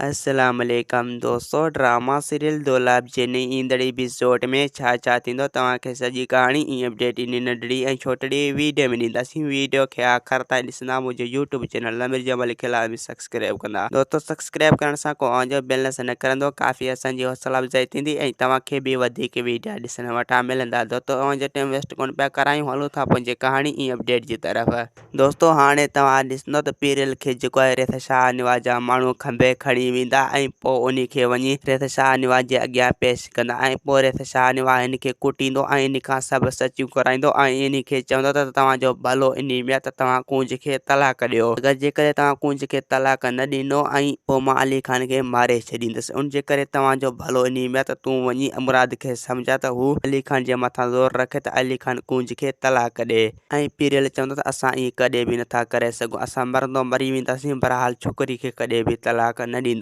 अस्सलाम वालेकुम दोस्तों। ड्रामा सीरियल दोलाब जे नई ईंदड़ एपिसोड में छा थींदो तव्हांखे सॼी कहाणी ऐं अपडेट इन नंढड़ी ऐं छोटड़ी वीडियो में ॾींदासीं। वीडियो खे आख़िर ताईं ॾिसंदा। मुंहिंजे यूट्यूब चैनल अमीर जमाल लिखियल आहे सब्सक्राइब कंदा। दोस्तों सब्सक्राइब करण सां को जो बेल न करंदो काफ़ी असांजी हौसला अफ़जाई थींदी ऐं तव्हांखे बि वधीक वीडियो ॾिसण वटां मिलंदा। दोस्तों जो टाइम वेस्ट कोन पिया करायूं, हलूं था पंहिंजे कहाणी ऐं अपडेट जी तरफ़। दोस्तों हाणे तव्हां ॾिसंदो त पीरियल खे जेको आहे रिथ शाहनवाज जा माण्हू खंभे खणी वेंदा ऐं पोइ उन खे वञी रिथ शाहनवाज जे अॻियां पेश कंदा ऐं पोइ रिथ शाहनवाज हिन खे कुटींदो ऐं इन खां सभु सचियूं कराईंदो ऐं इन खे चवंदो त तव्हांजो भलो इन में आहे त तव्हां कुंज खे तलाक ॾियो। अगरि जेकॾहिं तव्हां कुंज खे तलाक न ॾिनो ऐं पोइ मां अली खान खे मारे छॾींदुसि, उन जे करे तव्हांजो भलो इन में आहे त तूं वञी मुराद खे सम्झा त हू अली खान जे मथां ज़ोर रखे त अली खान कुंज खे तलाक ॾिए। ऐं पीरियल चवंदो त असां ईअं कॾहिं बि नथा करे सघूं, असां मरंदो मरी वेंदासीं बहरहाल छोकिरी खे कॾहिं बि तलाक न ॾींदासीं।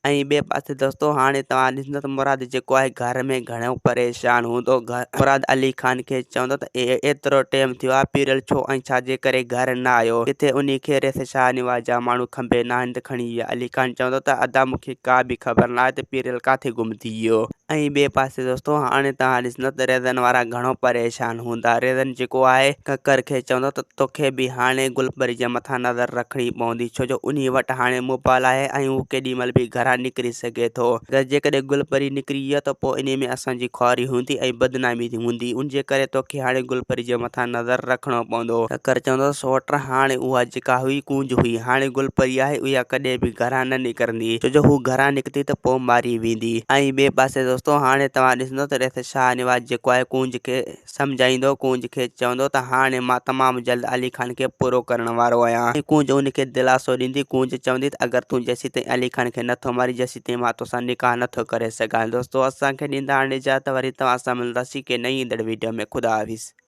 ऐं ॿिए पासे दोस्तों हाणे तव्हां ॾिसंदो त मुराद जेको आहे घर में घणो परेशान हूंदो। मुराद अली खान खे चवंदो त एतिरो टाइम थियो आहे पीरियल छो ऐं छाजे करे घर न आयो। हिते उन खे रिथ शाहनवाज जा माण्हू खंभे नाहिंद खणी विया। अली खान चवंदो त अदा मूंखे का बि ख़बर न आहे त पीरियल काथे गुम थी वियो। ऐं ॿिए पासे दोस्तों हाणे तव्हां ॾिसंदो त रेज़न वारा घणो परेशान हूंदा। रेज़न जेको आहे ककर खे चवंदो त तोखे बि हाणे गुलपरी जे मथां नज़र रखणी पवंदी, छो जो उन वटि हाणे मोबाइल आहे ऐं हू केॾी महिल बि घरां निकिरी सघे थो। अगरि जेकॾहिं गुलपरी निकिरी वियो त पोइ इन में असांजी ख्वारी हूंदी ऐं बदनामी हूंदी। उन जे करे तोखे हाणे गुलपरी जे मथां नज़र रखणो पवंदो। ककर चवंदो सोट हाणे उहा जेका हुई कुंज हुई, हाणे गुलपरी आहे उहा कॾहिं बि घरां न निकिरंदी, छो जो हू घरां निकिती त पोइ मारी वेंदी। ऐं ॿिए पासे दोस्तों हाणे तव्हां ॾिसंदो त रिथ शाहनवाज जेको आहे कुंज खे सम्झाईंदो, कुंज खे चवंदो त हाणे मां तमामु जल्द अली खान खे पूरो करण वारो आहियां। ऐं कुंज उन खे दिलासो ॾींदी। कुंज चवंदी त अगरि तूं जेसीं ताईं अली खान खे नथो मारी जेसीं ताईं मां तोसां निकाह नथो करे सघां। दोस्तों असांखे ॾींदा हाणे इजाज़त, वरी तव्हां सां मिलंदासीं के नई ईंदड़ वीडियो में। ख़ुदा हाफ़िज़।